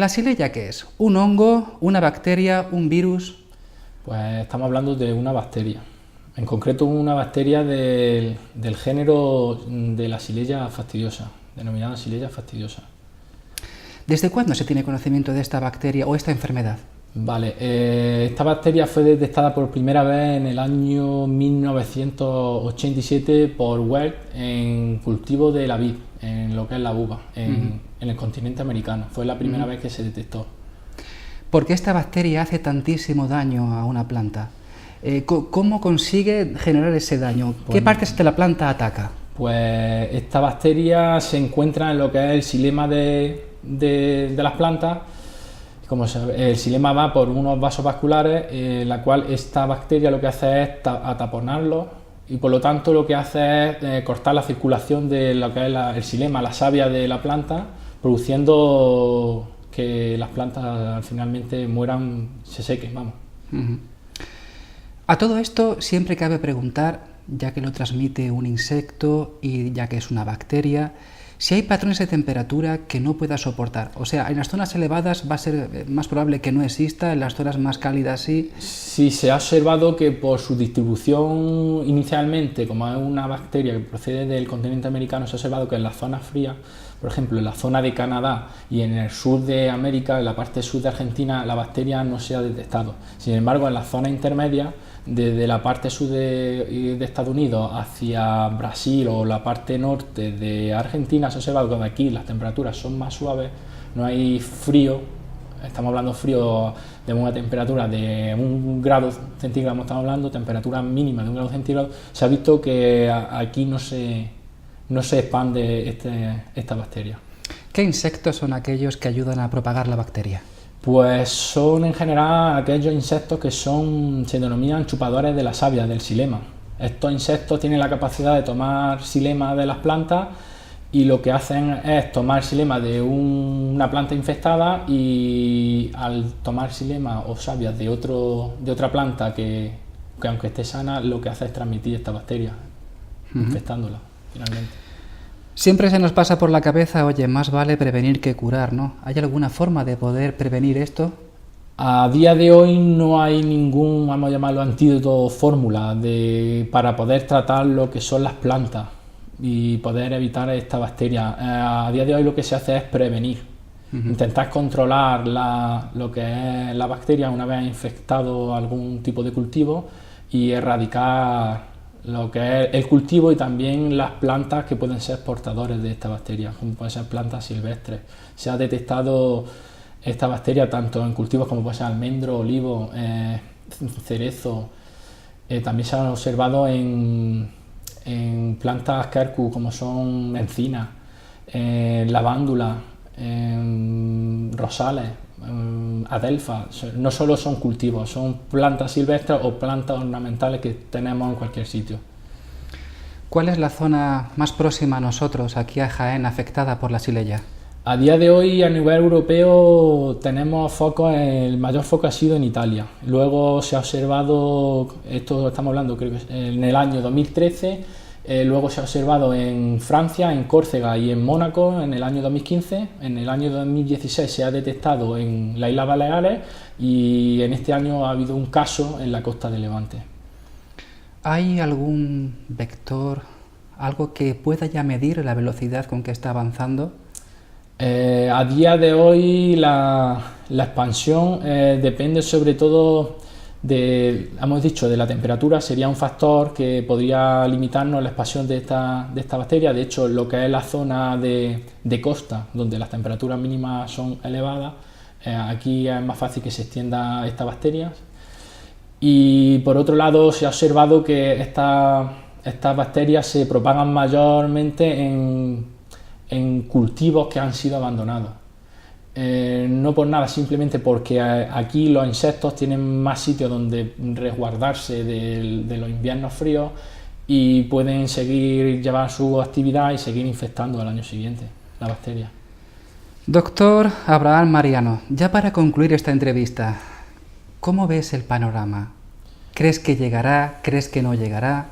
¿La Xylella qué es? ¿Un hongo, una bacteria, un virus? Pues estamos hablando de una bacteria, en concreto una bacteria del género de la Xylella fastidiosa, denominada Xylella fastidiosa. ¿Desde cuándo se tiene conocimiento de esta bacteria o esta enfermedad? Vale, esta bacteria fue detectada por primera vez en el año 1987 por Welch en cultivo de la vid, en lo que es la uva, en el continente americano. Fue la primera vez que se detectó. ¿Por qué esta bacteria hace tantísimo daño a una planta? ¿Cómo consigue generar ese daño? ¿Qué partes de la planta ataca? Pues esta bacteria se encuentra en lo que es el xilema de las plantas. Como el xilema va por unos vasos vasculares, la cual esta bacteria lo que hace es ataponarlo y por lo tanto lo que hace es cortar la circulación de lo que es el xilema, la savia de la planta, produciendo que las plantas finalmente mueran, se sequen, vamos. A todo esto siempre cabe preguntar, ya que lo transmite un insecto y ya que es una bacteria, si hay patrones de temperatura que no pueda soportar. O sea, en las zonas elevadas va a ser más probable que no exista, en las zonas más cálidas sí. Sí, se ha observado que por su distribución inicialmente, como es una bacteria que procede del continente americano, se ha observado que en las zonas frías, por ejemplo, en la zona de Canadá y en el sur de América, en la parte sur de Argentina, la bacteria no se ha detectado. Sin embargo, en las zonas intermedias, desde la parte sur de Estados Unidos hacia Brasil o la parte norte de Argentina, se ha observado que aquí las temperaturas son más suaves, no hay frío, estamos hablando frío de una temperatura de 1 grado centígrado, estamos hablando temperatura mínima de 1 grado centígrado, se ha visto que aquí no se expande esta bacteria. ¿Qué insectos son aquellos que ayudan a propagar la bacteria? Pues son en general aquellos insectos que se denominan chupadores de la savia, del xilema. Estos insectos tienen la capacidad de tomar xilema de las plantas y lo que hacen es tomar xilema de una planta infectada y al tomar xilema o savia de otra planta que aunque esté sana, lo que hace es transmitir esta bacteria, infectándola finalmente. Siempre se nos pasa por la cabeza, oye, más vale prevenir que curar, ¿no? ¿Hay alguna forma de poder prevenir esto? A día de hoy no hay ningún, vamos a llamarlo antídoto, fórmula para poder tratar lo que son las plantas y poder evitar esta bacteria. A día de hoy lo que se hace es prevenir, intentar controlar lo que es la bacteria una vez infectado algún tipo de cultivo y erradicar lo que es el cultivo y también las plantas que pueden ser portadores de esta bacteria, como pueden ser plantas silvestres. Se ha detectado esta bacteria tanto en cultivos como puede ser almendro, olivo, cerezo. También se ha observado en plantas quercus como son encinas, lavándula, rosales, adelfa. No solo son cultivos, son plantas silvestres o plantas ornamentales que tenemos en cualquier sitio. ¿Cuál es la zona más próxima a nosotros, aquí a Jaén, afectada por la Xylella? A día de hoy a nivel europeo tenemos focos, el mayor foco ha sido en Italia. Luego se ha observado, esto estamos hablando creo que en el año 2013, luego se ha observado en Francia, en Córcega y en Mónaco en el año 2015. En el año 2016 se ha detectado en las Islas Baleares y en este año ha habido un caso en la costa de Levante. ¿Hay algún vector, algo que pueda ya medir la velocidad con que está avanzando? A día de hoy la expansión depende sobre todo hemos dicho, de la temperatura. Sería un factor que podría limitarnos la expansión de esta bacteria. De hecho, lo que es la zona de costa, donde las temperaturas mínimas son elevadas, aquí es más fácil que se extienda esta bacteria. Y por otro lado, se ha observado que estas bacterias se propagan mayormente en cultivos que han sido abandonados. No por nada, simplemente porque aquí los insectos tienen más sitios donde resguardarse de los inviernos fríos y pueden seguir llevar su actividad y seguir infectando al año siguiente la bacteria. Doctor Abraham Mariano, ya para concluir esta entrevista, ¿cómo ves el panorama? ¿Crees que llegará? ¿Crees que no llegará?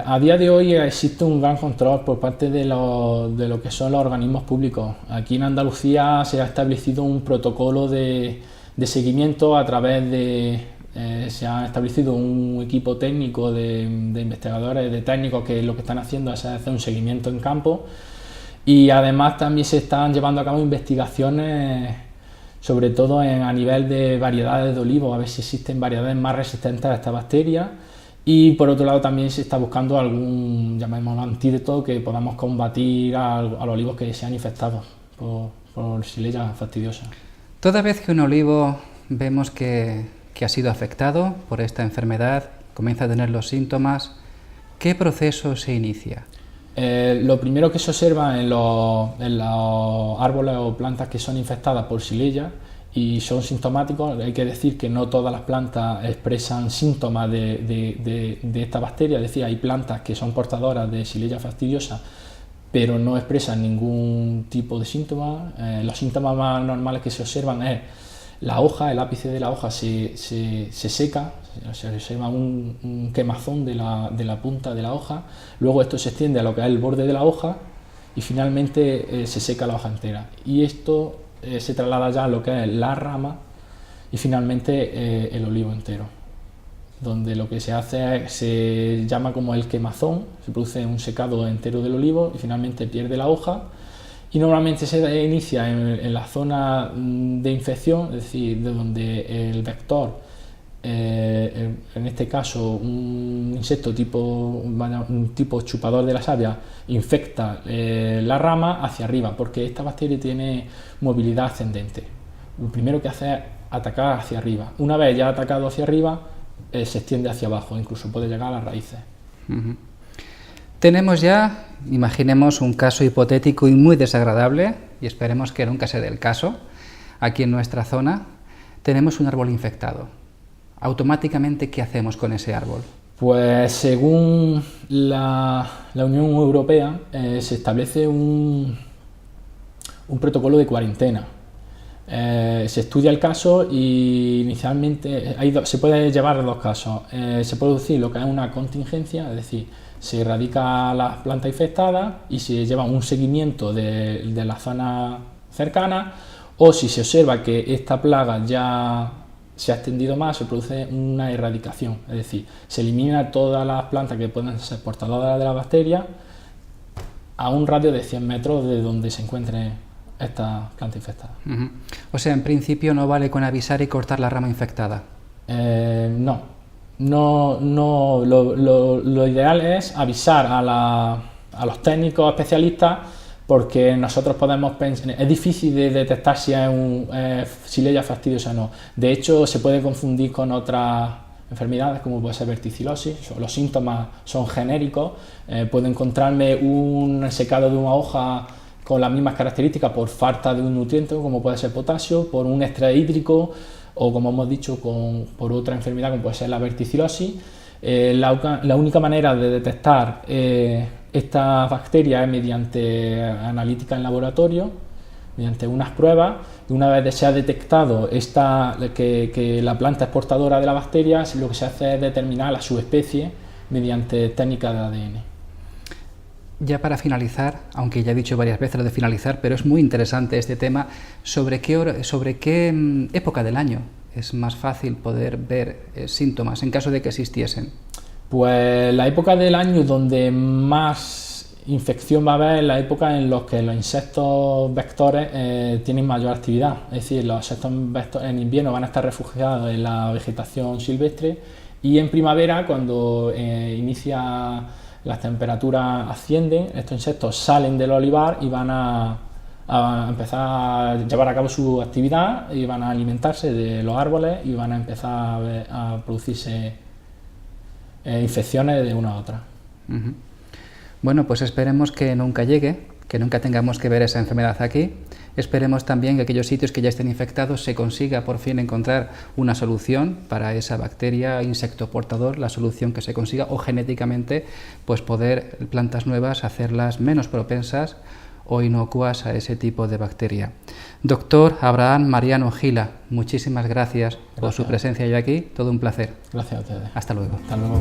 A día de hoy existe un gran control por parte de lo que son los organismos públicos. Aquí en Andalucía se ha establecido un protocolo de seguimiento a través de... se ha establecido un equipo técnico de investigadores, de técnicos, que lo que están haciendo es hacer un seguimiento en campo, y además también se están llevando a cabo investigaciones, sobre todo a nivel de variedades de olivos, a ver si existen variedades más resistentes a esta bacteria. Y por otro lado también se está buscando algún, llamémoslo, antídoto que podamos combatir a los olivos que sean infectados por Xylella fastidiosa. Toda vez que un olivo vemos que ha sido afectado por esta enfermedad, comienza a tener los síntomas, ¿qué proceso se inicia? Lo primero que se observa en los árboles o plantas que son infectadas por Xylella y son sintomáticos, hay que decir que no todas las plantas expresan síntomas de esta bacteria, es decir, hay plantas que son portadoras de Xylella fastidiosa pero no expresan ningún tipo de síntomas. Los síntomas más normales que se observan es la hoja, el ápice de la hoja se seca, se observa un quemazón de la punta de la hoja, luego esto se extiende a lo que es el borde de la hoja y finalmente se seca la hoja entera. Y esto se traslada ya a lo que es la rama y finalmente el olivo entero, donde lo que se hace se llama como el quemazón, se produce un secado entero del olivo y finalmente pierde la hoja. Y normalmente se inicia en la zona de infección, es decir, de donde el vector, en este caso un insecto un tipo chupador de la savia, infecta la rama hacia arriba, porque esta bacteria tiene movilidad ascendente. Lo primero que hace es atacar hacia arriba. Una vez ya atacado hacia arriba, se extiende hacia abajo, incluso puede llegar a las raíces. Uh-huh. Tenemos ya, imaginemos un caso hipotético y muy desagradable, y esperemos que nunca se dé el caso. Aquí en nuestra zona tenemos un árbol infectado. Automáticamente, ¿qué hacemos con ese árbol? Pues según la Unión Europea se establece un protocolo de cuarentena. Se estudia el caso y inicialmente se puede llevar a dos casos. Se puede decir lo que es una contingencia, es decir, se erradica la planta infectada y se lleva un seguimiento de la zona cercana, o si se observa que esta plaga ya se ha extendido más, se produce una erradicación, es decir, se elimina todas las plantas que puedan ser portadoras de la bacteria a un radio de 100 metros de donde se encuentre esta planta infectada. Uh-huh. O sea, en principio no vale con avisar y cortar la rama infectada. No, lo ideal es avisar a los técnicos especialistas, porque nosotros podemos pensar, es difícil de detectar si es un Xylella fastidiosa o no. De hecho, se puede confundir con otras enfermedades como puede ser verticilosis. Los síntomas son genéricos. Puedo encontrarme un secado de una hoja con las mismas características por falta de un nutriente, como puede ser potasio, por un estrés hídrico, o como hemos dicho, por otra enfermedad como puede ser la verticilosis. La única manera de detectar esta bacteria es mediante analítica en laboratorio, mediante unas pruebas, y una vez se ha detectado que la planta es portadora de la bacteria, lo que se hace es determinar la subespecie mediante técnicas de ADN. Ya para finalizar, aunque ya he dicho varias veces lo de finalizar, pero es muy interesante este tema, ¿sobre qué época del año es más fácil poder ver síntomas en caso de que existiesen? Pues la época del año donde más infección va a haber es la época en la que los insectos vectores tienen mayor actividad. Es decir, los insectos vectores en invierno van a estar refugiados en la vegetación silvestre, y en primavera, cuando las temperaturas ascienden, estos insectos salen del olivar y van a empezar a llevar a cabo su actividad y van a alimentarse de los árboles y van a empezar a producirse infecciones de una a otra. Uh-huh. Bueno, pues esperemos que nunca llegue, que nunca tengamos que ver esa enfermedad aquí. Esperemos también que aquellos sitios que ya estén infectados se consiga por fin encontrar una solución para esa bacteria, insecto portador, la solución que se consiga, o genéticamente pues poder plantas nuevas hacerlas menos propensas o inocuas a ese tipo de bacteria. Doctor Abraham Mariano Gila, muchísimas gracias por su presencia hoy aquí, todo un placer. Gracias a ustedes. Hasta luego. Hasta luego.